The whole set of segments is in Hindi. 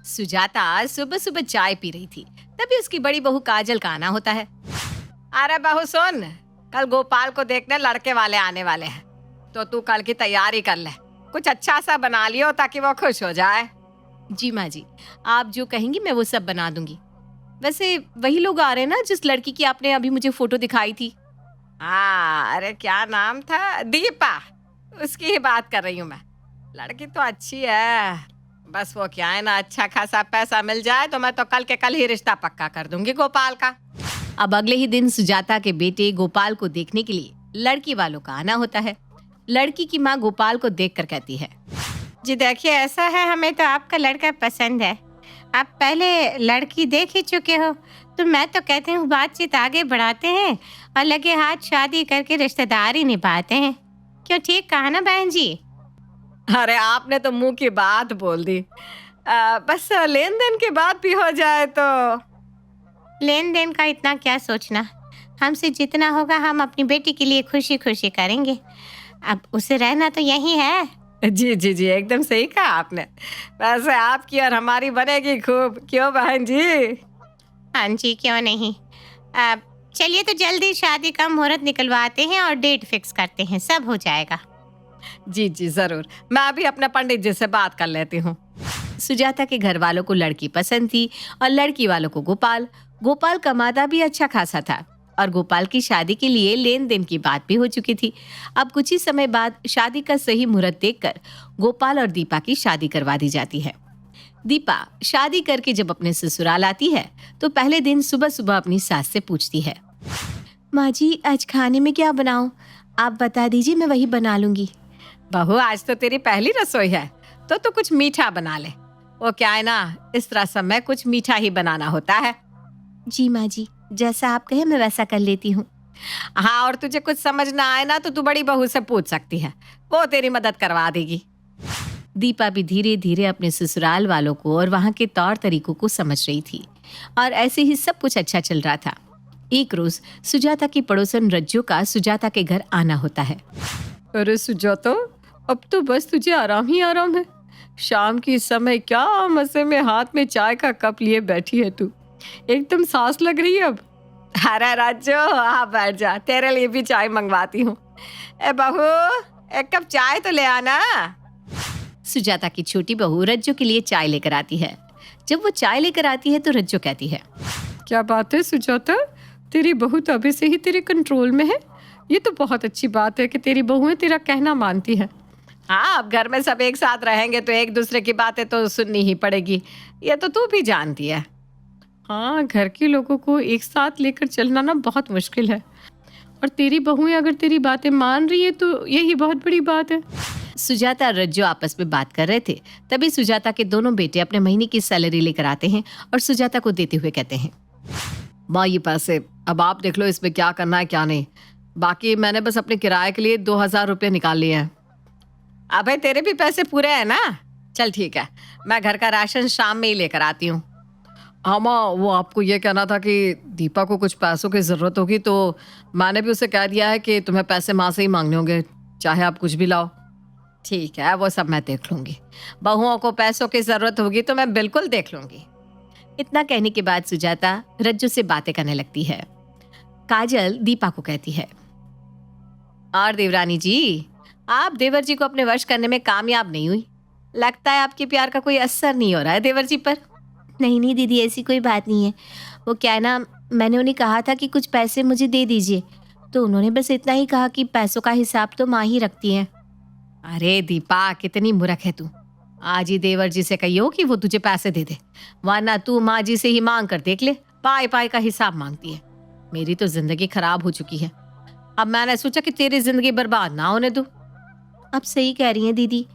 सुजाता सुबह सुबह चाय पी रही थी, तभी उसकी बड़ी बहू काजल का आना होता है। अरे बहू सुन, कल गोपाल को देखने लड़के वाले आने वाले हैं, तो तू कल की तैयारी कर ले। कुछ अच्छा सा बना लियो ताकि वो खुश हो जाए। जी माँ जी, आप जो कहेंगी मैं वो सब बना दूंगी। वैसे वही लोग आ रहे हैं ना जिस लड़की की आपने अभी मुझे फोटो दिखाई थी? हाँ, अरे क्या नाम था, दीपा, उसकी ही बात कर रही हूँ मैं। लड़की तो अच्छी है, बस वो क्या है ना, अच्छा खासा पैसा मिल जाए तो मैं तो कल के कल ही रिश्ता पक्का कर दूंगी गोपाल का। अब अगले ही दिन सुजाता के बेटे गोपाल को देखने के लिए लड़की वालों का आना होता है। लड़की की माँ गोपाल को देखकर कहती है, जी देखिए ऐसा है, हमें तो आपका लड़का पसंद है। आप पहले लड़की देख ही चुके हो, तो मैं तो कहती हूँ बातचीत आगे बढ़ाते हैं और लगे हाथ शादी करके रिश्तेदारी निभाते हैं। क्यों, ठीक कहा ना बहन जी? अरे आपने तो मुंह की बात बोल दी। बस लेन देन की बात भी हो जाए तो। लेन देन का इतना क्या सोचना, हमसे जितना होगा हम अपनी बेटी के लिए खुशी खुशी करेंगे। अब उसे रहना तो यही है। जी जी जी, एकदम सही कहा आपने। वैसे आपकी और हमारी बनेगी खूब, क्यों बहन जी? हाँ जी, क्यों नहीं। चलिए तो जल्दी शादी का मुहूर्त निकलवाते हैं और डेट फिक्स करते हैं, सब हो जाएगा। जी जी जरूर, मैं अभी अपने पंडित जी से बात कर लेती हूँ। सुजाता के घर वालों को लड़की पसंद थी और लड़की वालों को गोपाल। गोपाल कमाता भी अच्छा खासा था और गोपाल की शादी के लिए लेन देन की बात भी हो चुकी थी। अब कुछ ही समय बाद शादी का सही मुहूर्त देखकर गोपाल और दीपा की शादी करवा दी जाती है। दीपा शादी करके जब अपने ससुराल आती है तो पहले दिन सुबह सुबह अपनी सास से पूछती है, माँ जी आज खाने में क्या बनाऊं? आप बता दीजिए, मैं वही बना लूंगी। बहू आज तो तेरी पहली रसोई है, तो तू कुछ मीठा बना ले। वो क्या है ना, इस तरह समय कुछ मीठा ही बनाना होता है। जी माँ जी, जैसा आप कहे मैं वैसा कर लेती हूँ। हाँ, और तुझे कुछ समझ ना आए ना तो तू बड़ी बहू से पूछ सकती है, वो तेरी मदद करवा देगी। दीपा भी धीरे धीरे अपने ससुराल वालों को और वहाँ के तौर तरीकों को समझ रही थी और ऐसे ही सब कुछ अच्छा चल रहा था। एक रोज सुजाता की पड़ोसन रज्जू का सुजाता के घर आना होता है। अरे सुजाता, अब तो बस तुझे आराम ही आराम है। शाम की समय क्या मजे में हाथ में चाय का कप लिए बैठी है तू, एकदम सांस लग रही है अब। अरे राजू, हाँ बैठ जा, तेरे लिए भी चाय मंगवाती हूँ। ए बहू, एक कप चाय तो ले आना। सुजाता की छोटी बहू रज्जू के लिए चाय लेकर आती है। जब वो चाय लेकर आती है तो रज्जू कहती है, क्या बात है सुजाता, तेरी बहू तो अभी से ही तेरे कंट्रोल में है। ये तो बहुत अच्छी बात है कि तेरी बहुएं तेरा कहना मानती है। हाँ, अब घर में सब एक साथ रहेंगे तो एक दूसरे की बातें तो सुननी ही पड़ेगी, ये तो तू भी जानती है। हाँ, घर के लोगों को एक साथ लेकर चलना ना बहुत मुश्किल है, और तेरी बहुएं अगर तेरी बातें मान रही है तो यही बहुत बड़ी बात है। सुजाता और रज्जू आपस में बात कर रहे थे, तभी सुजाता के दोनों बेटे अपने महीने की सैलरी लेकर आते हैं और सुजाता को देते हुए कहते हैं, माँ ये पैसे अब आप देख लो, इसमें क्या करना है क्या नहीं, बाकी मैंने बस अपने किराए के लिए 2000 रुपये निकाल लिए हैं। अबे तेरे भी पैसे पूरे हैं ना? चल ठीक है, मैं घर का राशन शाम में ही लेकर आती हूँ। हाँ माँ, वो आपको ये कहना था कि दीपा को कुछ पैसों की ज़रूरत होगी, तो मैंने भी उसे कह दिया है कि तुम्हें पैसे माँ से ही मांगने होंगे, चाहे आप कुछ भी लाओ। ठीक है, वो सब मैं देख लूँगी। बहुओं को पैसों की ज़रूरत होगी तो मैं बिल्कुल देख लूँगी। इतना कहने के बाद सुजाता रज्जू से बातें करने लगती है। काजल दीपा को कहती है, और देवरानी जी, आप देवर जी को अपने वश करने में कामयाब नहीं हुई। लगता है आपके प्यार का कोई असर नहीं हो रहा है देवर जी पर। नहीं नहीं दीदी, ऐसी कोई बात नहीं है। वो क्या है ना, मैंने उन्हें कहा था कि कुछ पैसे मुझे दे दीजिए, तो उन्होंने बस इतना ही कहा कि पैसों का हिसाब तो माँ ही रखती हैं। अरे दीपा, कितनी मूर्ख है तू। आज ही देवर जी से कहियो कि वो तुझे पैसे दे दे, वरना तू माँ जी से ही मांग कर देख ले, पाई पाई का हिसाब मांगती है। मेरी तो जिंदगी खराब हो चुकी है, अब मैंने सोचा कि तेरी जिंदगी बर्बाद ना होने दूं। आप सही कह रही हैं दीदी,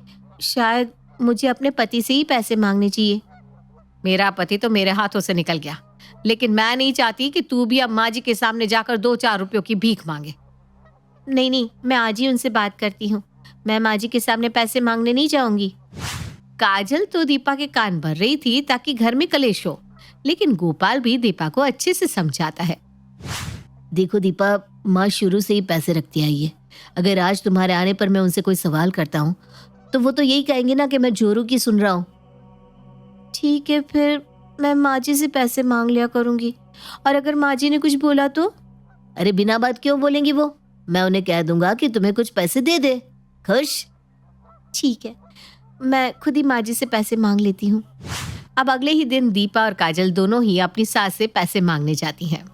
शायद मुझे अपने पति से ही पैसे मांगने चाहिए। मेरा पति तो मेरे हाथों से निकल गया, लेकिन मैं नहीं चाहती कि तू भी अब माँ जी के सामने जाकर 2-4 रुपयों की भीख मांगे। नहीं नहीं, मैं आज ही उनसे बात करती हूँ, मैं माँ जी के सामने पैसे मांगने नहीं जाऊंगी। काजल तो दीपा के कान भर रही थी ताकि घर में कलेश हो, लेकिन गोपाल भी दीपा को अच्छे से समझाता है। देखो दीपा, माँ शुरू से ही पैसे रखती आई है। अगर आज तुम्हारे आने पर मैं उनसे कोई सवाल करता हूँ तो वो तो यही कहेंगे ना कि मैं जोरू की सुन रहा हूँ। ठीक है, फिर मैं माँ जी से पैसे मांग लिया करूँगी। और अगर माँ जी ने कुछ बोला तो? अरे बिना बात क्यों बोलेंगी वो? मैं उन्हें कह दूंगा कि तुम्हें कुछ पैसे दे दे। खुश? ठीक है, मैं खुद ही माँ जी से पैसे मांग लेती हूँ। अब अगले ही दिन दीपा और काजल दोनों ही अपनी सास से पैसे मांगने जाती हैं।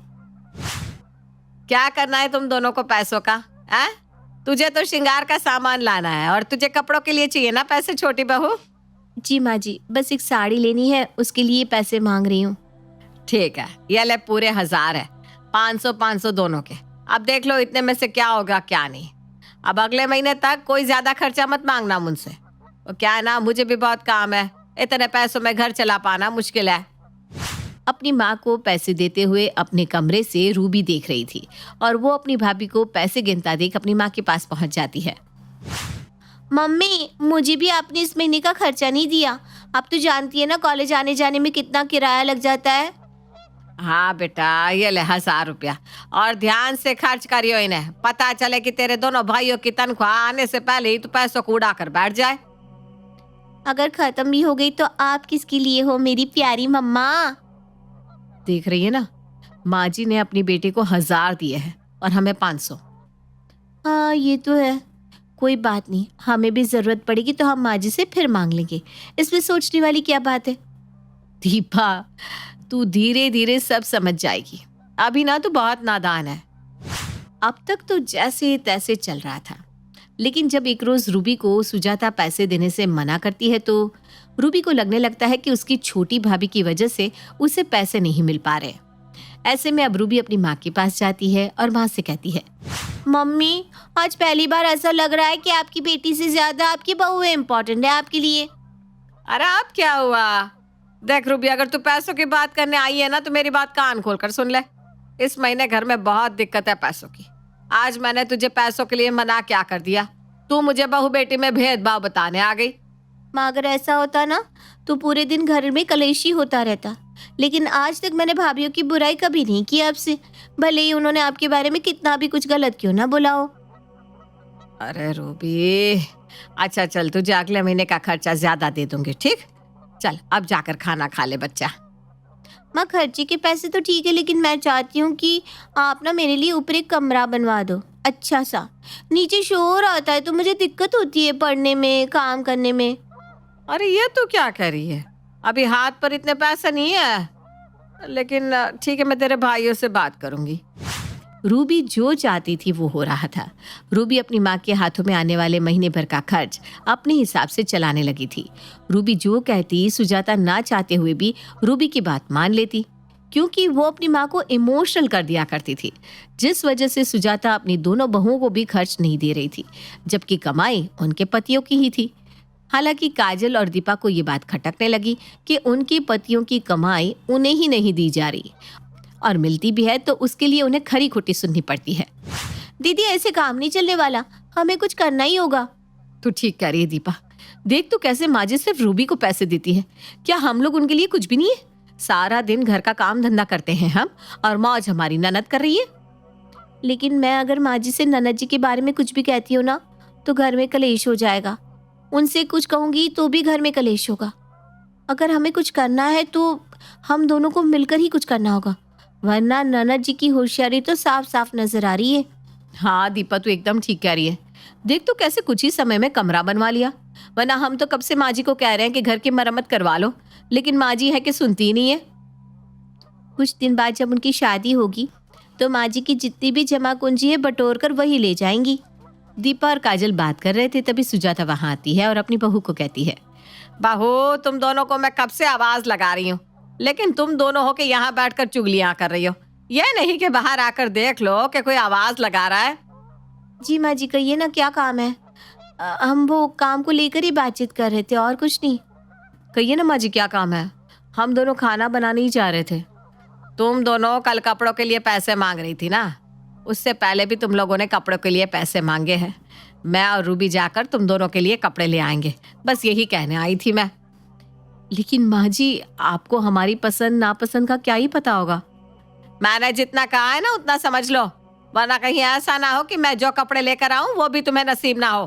क्या करना है तुम दोनों को पैसों का? हैं? तुझे तो श्रृंगार का सामान लाना है और तुझे कपड़ों के लिए चाहिए ना पैसे, छोटी बहू? जी माँ जी, बस एक साड़ी लेनी है, उसके लिए पैसे मांग रही हूँ। ठीक है, ये ले पूरे 1000 है, 500 दोनों के। अब देख लो इतने में से क्या होगा क्या नहीं। अब अगले महीने तक कोई ज्यादा खर्चा मत मांगना मुझसे। वो क्या है ना, मुझे भी बहुत काम है, इतने पैसों में घर चला पाना मुश्किल है। अपनी माँ को पैसे देते हुए अपने कमरे से रूबी देख रही थी और वो अपनी भाभी को पैसे गिनता देख अपनी माँ के पास पहुंच जाती है। मम्मी, मुझे भी आपने इस महीने का खर्चा नहीं दिया। आप तो जानती है ना कॉलेज आने जाने में कितना किराया लग जाता है। हाँ बेटा, ये ले 1000 रुपया और ध्यान से खर्च करियो इन्हें। पता चले कि तेरे दोनों भाइयों की तनख्वाह आने से पहले ही तो पैसों को उड़ा कर बैठ जाए। अगर खत्म भी हो गई तो आप किसके लिए हो मेरी प्यारी मम्मा? देख रही है ना, माँ जी ने अपनी बेटी को 1000 दिए हैं और हमें 500। हाँ ये तो है, कोई बात नहीं, हमें भी जरूरत पड़ेगी तो हम माँ जी से फिर मांग लेंगे। इसमें सोचने वाली क्या बात है? दीपा, तू धीरे धीरे सब समझ जाएगी, अभी ना तू बहुत नादान है। अब तक तो जैसे तैसे चल रहा था, लेकिन जब एक रोज रूबी को सुजाता पैसे देने से मना करती है तो रूबी को लगने लगता है कि उसकी छोटी भाभी की वजह से उसे पैसे नहीं मिल पा रहे। ऐसे में अब रूबी अपनी माँ के पास जाती है और माँ से कहती है, मम्मी, आज पहली बार ऐसा लग रहा है कि आपकी बेटी से ज्यादा आपकी बहू इम्पोर्टेंट है आपके लिए। अरे अब क्या हुआ? देख रूबी, अगर तू पैसों की बात करने आई है ना तो मेरी बात कान खोल कर सुन ले। इस महीने घर में बहुत दिक्कत है पैसों की। आज मैंने तुझे पैसों के लिए मना क्या कर दिया? तू मुझे बहू बेटी में भेदभाव बताने आ गई। माँ, अगर ऐसा होता ना तो पूरे दिन घर में कलेश ही होता रहता, लेकिन आज तक मैंने भाभीियों की बुराई कभी नहीं की आपसे, भले ही उन्होंने आपके बारे में कितना भी कुछ गलत क्यों ना बोला हो। अरे रूबी, अच्छा चल, तुझे अगले महीने का खर्चा ज्यादा दे दूंगी, ठीक? चल अब जाकर खाना खा ले बच्चा। माँ, खर्चे के पैसे तो ठीक है, लेकिन मैं चाहती हूँ कि आप ना मेरे लिए ऊपर एक कमरा बनवा दो, अच्छा सा। नीचे शोर आता है तो मुझे दिक्कत होती है पढ़ने में, काम करने में। अरे ये तू क्या कह रही है? अभी हाथ पर इतने पैसे नहीं है, लेकिन ठीक है, मैं तेरे भाइयों से बात करूंगी। रूबी जो चाहती थी वो हो रहा था। रूबी अपनी माँ के हाथों में आने वाले महीने भर का खर्च अपने हिसाब से चलाने लगी थी। रूबी जो कहती सुजाता ना चाहते हुए भी रूबी की बात मान लेती, क्योंकि वो अपनी माँ को इमोशनल कर दिया करती थी, जिस वजह से सुजाता अपनी दोनों बहुओं को भी खर्च नहीं दे रही थी, जबकि कमाई उनके पतियों की ही थी। हालांकि काजल और दीपा को ये बात खटकने लगी कि उनके पतियों की कमाई उन्हें ही नहीं दी जा रही, और मिलती भी है तो उसके लिए उन्हें खरी खोटी सुननी पड़ती है। दीदी, ऐसे काम नहीं चलने वाला, हमें कुछ करना ही होगा। तू ठीक कह रही है दीपा, देख तू कैसे माजी सिर्फ रूबी को पैसे देती है। क्या हम लोग उनके लिए कुछ भी नहीं है? सारा दिन घर का काम धंधा करते हैं हम, और मौज हमारी ननद कर रही है। लेकिन मैं अगर माँ जी से ननद जी के बारे में कुछ भी कहती हूँ ना तो घर में कलेश हो जाएगा। उनसे कुछ कहूँगी तो भी घर में कलेश होगा। अगर हमें कुछ करना है तो हम दोनों को मिलकर ही कुछ करना होगा, वरना ननद जी की होशियारी तो साफ साफ नजर आ रही है। हाँ दीपा, तू एकदम ठीक कह रही है। देख तो कैसे कुछ ही समय में कमरा बनवा लिया, वरना हम तो कब से माँ जी को कह रहे हैं कि घर की मरम्मत करवा लो, लेकिन माँ जी है कि सुनती ही नहीं है। कुछ दिन बाद जब उनकी शादी होगी तो माँ जी की जितनी भी जमा पूंजी है बटोर कर वही ले जाएंगी। दीपा और काजल बात कर रहे थे, तभी सुजाता वहां आती है और अपनी बहू को कहती है, बहू तुम दोनों को मैं कब से आवाज लगा रही हूँ, लेकिन तुम दोनों हो के यहाँ बैठकर चुगलियां कर रही हो। यह नहीं कि बाहर आकर देख लो कि कोई आवाज लगा रहा है। जी माँ जी, कहिए ना, क्या काम है? हम वो काम को लेकर ही बातचीत कर रहे थे और कुछ नहीं। कहिए ना माँ जी, क्या काम है? हम दोनों खाना बनाने ही जा रहे थे। तुम दोनों कल कपड़ों के लिए पैसे मांग रही थी ना, उससे पहले भी तुम लोगों ने कपड़ों के लिए पैसे मांगे हैं। मैं और रूबी जाकर तुम दोनों के लिए कपड़े ले आएंगे, बस यही कहने आई थी मैं। लेकिन माँ जी, आपको हमारी पसंद नापसंद का क्या ही पता होगा। मैंने जितना कहा है ना उतना समझ लो, वरना कहीं ऐसा ना हो कि मैं जो कपड़े लेकर आऊं वो भी तुम्हें नसीब ना हो।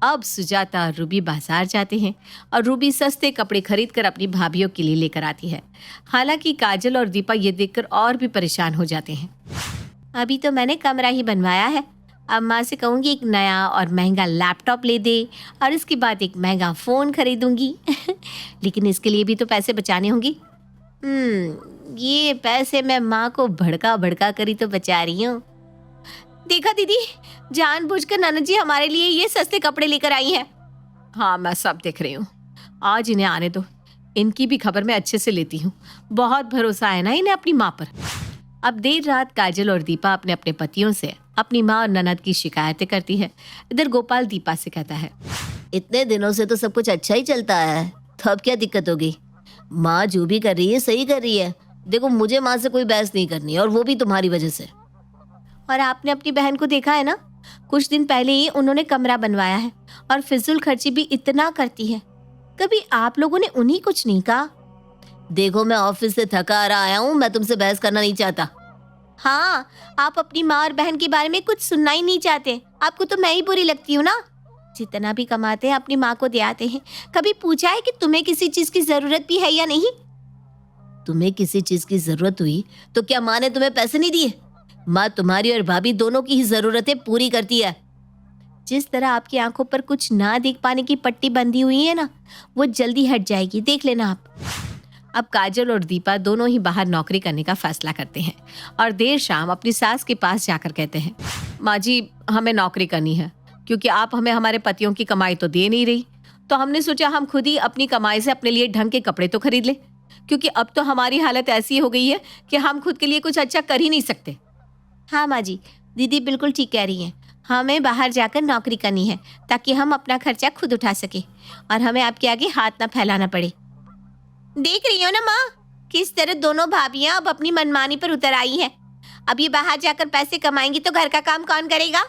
अब सुजाता और रूबी बाजार जाते हैं और रूबी सस्ते कपड़े खरीदकर अपनी भाभीयों के लिए लेकर आती है। हालांकि काजल और दीपा ये देखकर और भी परेशान हो जाते हैं। अभी तो मैंने कमरा ही बनवाया है, अब माँ से कहूँगी एक नया और महंगा लैपटॉप ले दे और इसके बाद एक महंगा फ़ोन खरीदूंगी। लेकिन इसके लिए भी तो पैसे बचाने होंगे। ये पैसे मैं माँ को भड़का भड़का कर ही तो बचा रही हूँ। देखा दीदी, जानबूझकर ननद जी हमारे लिए ये सस्ते कपड़े लेकर आई हैं। हाँ, मैं सब देख रही हूँ। आज इन्हें आने दो, इनकी भी खबर मैं अच्छे से लेती हूँ। बहुत भरोसा है ना इन्हें अपनी माँ पर। अब देर रात काजल और दीपा अपने अपने पतियों से अपनी माँ और ननद की शिकायतें करती है। इधर गोपाल दीपा से कहता है, इतने दिनों से तो सब कुछ अच्छा ही चलता है, तो अब क्या दिक्कत होगी? माँ जो भी कर रही है सही कर रही है। देखो, मुझे माँ से कोई बहस नहीं करनी, और वो भी तुम्हारी वजह से। और आपने अपनी बहन को देखा है ना, कुछ दिन पहले ही उन्होंने कमरा बनवाया है और फिजूल खर्ची भी इतना करती है। कभी आप लोगों ने उन्हीं कुछ नहीं कहा? देखो, मैं ऑफिस से थका आ आया हूँ, मैं तुमसे बहस करना नहीं चाहता। हाँ, आप अपनी माँ और बहन के बारे में कुछ सुनना ही नहीं चाहते। आपको तो मैं ही बुरी लगती हूँ ना। जितना भी कमाते हैं अपनी माँ को दे आते हैं। कभी पूछा है कि तुम्हें किसी चीज की जरूरत भी है या नहीं? तुम्हें किसी चीज की जरूरत हुई तो क्या माँ ने तुम्हें पैसे नहीं दिए? माँ तुम्हारी और भाभी दोनों की ही जरूरतें पूरी करती है। जिस तरह आपकी आंखों पर कुछ ना देख पाने की पट्टी बंधी हुई है ना, वो जल्दी हट जाएगी, देख लेना आप। अब काजल और दीपा दोनों ही बाहर नौकरी करने का फैसला करते हैं और देर शाम अपनी सास के पास जाकर कहते हैं, माँ जी, हमें नौकरी करनी है क्योंकि आप हमें हमारे पतियों की कमाई तो दे नहीं रही। तो हमने सोचा हम खुद ही अपनी कमाई से अपने लिए ढंग के कपड़े तो खरीद ले, क्योंकि अब तो हमारी हालत ऐसी हो गई है कि हम खुद के लिए कुछ अच्छा कर ही नहीं सकते। हाँ माँ जी, दीदी बिल्कुल ठीक कह रही हैं। हमें बाहर जाकर नौकरी करनी है ताकि हम अपना खर्चा खुद उठा सके और हमें आपके आगे हाथ ना फैलाना पड़े। देख रही हो ना माँ, किस तरह दोनों भाभियां अब अपनी मनमानी पर उतर आई हैं। अब ये बाहर जाकर पैसे कमाएंगी तो घर का काम कौन करेगा?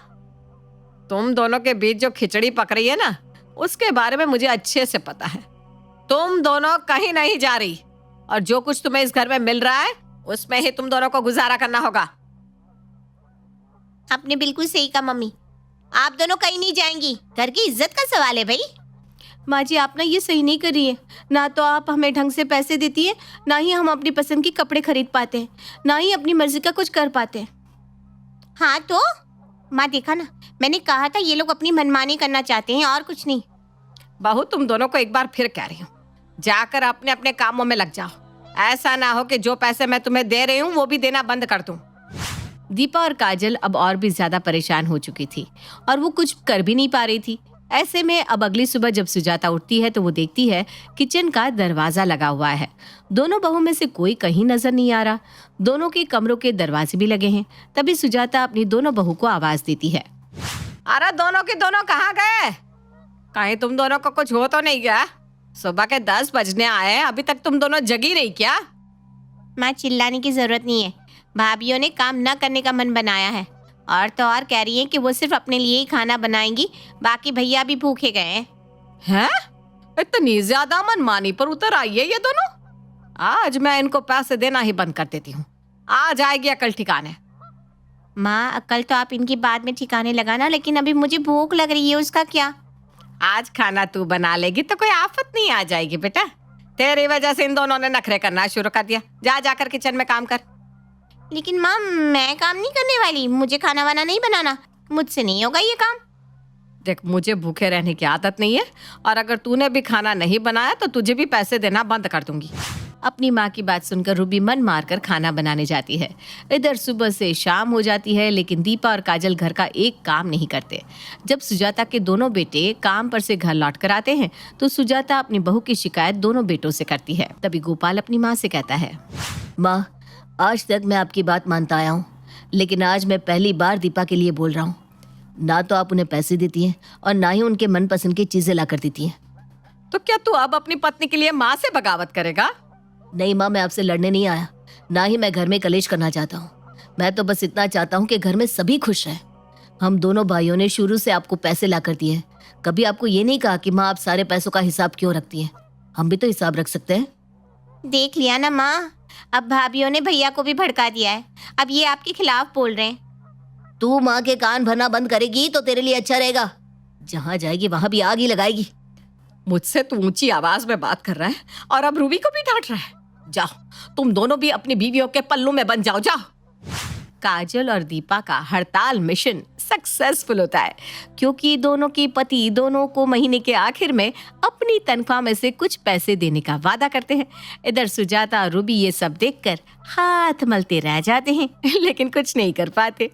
तुम दोनों के बीच जो खिचड़ी पक रही है ना, उसके बारे में मुझे अच्छे से पता है। तुम दोनों कहीं नहीं जा रही और जो कुछ तुम्हें इस घर में मिल रहा है उसमें ही तुम दोनों को गुजारा करना होगा। आपने बिल्कुल सही कहा मम्मी, आप दोनों कहीं नहीं जाएंगी। घर की इज्जत का सवाल है भाई। माँ जी, आप ना ये सही नहीं कर रही है। ना तो आप हमें ढंग से पैसे देती है, ना ही हम अपनी पसंद के कपड़े खरीद पाते हैं, ना ही अपनी मर्जी का कुछ कर पाते हैं। हाँ तो माँ, देखा ना, मैंने कहा था ये लोग अपनी मनमानी करना चाहते हैं और कुछ नहीं। बहू, तुम दोनों को एक बार फिर कह रही हूँ, जाकर अपने अपने कामों में लग जाओ। ऐसा ना हो कि जो पैसे मैं तुम्हें दे रही हूँ वो भी देना बंद कर दूँ। दीपा और काजल अब और भी ज्यादा परेशान हो चुकी थी और वो कुछ कर भी नहीं पा रही थी। ऐसे में अब अगली सुबह जब सुजाता उठती है तो वो देखती है किचन का दरवाजा लगा हुआ है। दोनों बहू में से कोई कहीं नजर नहीं आ रहा। दोनों के कमरों के दरवाजे भी लगे हैं। तभी सुजाता अपनी दोनों बहू को आवाज देती है, अरे दोनों के दोनों कहाँ गए? कहीं तुम दोनों को कुछ हो तो नहीं गया? सुबह के 10 बजने आए, अभी तक तुम दोनों जगी रही क्या? माँ, चिल्लाने की जरूरत नहीं है। भाभीयों ने काम न करने का मन बनाया है और तो और कह रही हैं कि वो सिर्फ अपने लिए ही खाना बनाएंगी, बाकी भैया भी भूखे गए हैं। इतनी ज्यादा मनमानी पर उतर आई है ये दोनों। आज मैं इनको पैसे देना ही बंद कर देती हूँ। आ जाएगी अकल ठिकाने। माँ, अकल तो आप इनकी बात में ठिकाने लगाना, लेकिन अभी मुझे भूख लग रही है, उसका क्या? आज खाना तू बना लेगी तो कोई आफत नहीं आ जाएगी बेटा। तेरी वजह से इन दोनों ने नखरे करना शुरू कर दिया। जा जाकर किचन में काम कर। लेकिन माँ, मैं काम नहीं करने वाली, मुझे खाना वाना नहीं बनाना, मुझसे नहीं होगा ये काम। देख, मुझे भूखे रहने की आदत नहीं है और अगर तूने भी खाना नहीं बनाया तो तुझे भी पैसे देना बंद कर दूंगी। अपनी माँ की बात सुनकर रूबी मन मारकर खाना बनाने जाती है। इधर सुबह से शाम हो जाती है लेकिन दीपा और काजल घर का एक काम नहीं करते। जब सुजाता के दोनों बेटे काम पर से घर लौट कर आते हैं तो सुजाता अपनी बहू की शिकायत दोनों बेटों से करती है। तभी गोपाल अपनी माँ से कहता है, माँ, आज तक मैं आपकी बात मानता आया हूँ, लेकिन आज मैं पहली बार दीपा के लिए बोल रहा हूँ। ना तो आप उन्हें पैसे देती हैं और ना ही उनके मनपसंद की चीजें ला कर देती हैं। तो क्या तू अब अपनी पत्नी के लिए माँ से बगावत करेगा? नहीं माँ, मैं आपसे लड़ने नहीं आया, ना ही मैं घर में कलेश करना चाहता हूँ। मैं तो बस इतना चाहता हूँ कि घर में सभी खुश रहें। हम दोनों भाइयों ने शुरू से आपको पैसे ला कर दिए हैं। कभी आपको ये नहीं कहा कि माँ आप सारे पैसों का हिसाब क्यों रखती हैं? हम भी तो हिसाब रख सकते हैं। देख लिया ना माँ, अब भाभीयों ने भैया को भी भड़का दिया है। अब ये आपके खिलाफ बोल रहे हैं। तू माँ के कान भरना बंद करेगी तो तेरे लिए अच्छा रहेगा। जहाँ जाएगी वहां भी आग ही लगाएगी। मुझसे तू ऊंची आवाज में बात कर रहा है और अब रूबी को भी डांट रहा है। जाओ, तुम दोनों भी अपनी बीवियों के पल्लू में बन जाओ, जाओ। काजल और दीपा का हड़ताल मिशन सक्सेसफुल होता है क्योंकि दोनों के पति दोनों को महीने के आखिर में अपनी तनख्वाह में से कुछ पैसे देने का वादा करते हैं। इधर सुजाता और रूबी ये सब देखकर हाथ मलते रह जाते हैं लेकिन कुछ नहीं कर पाते।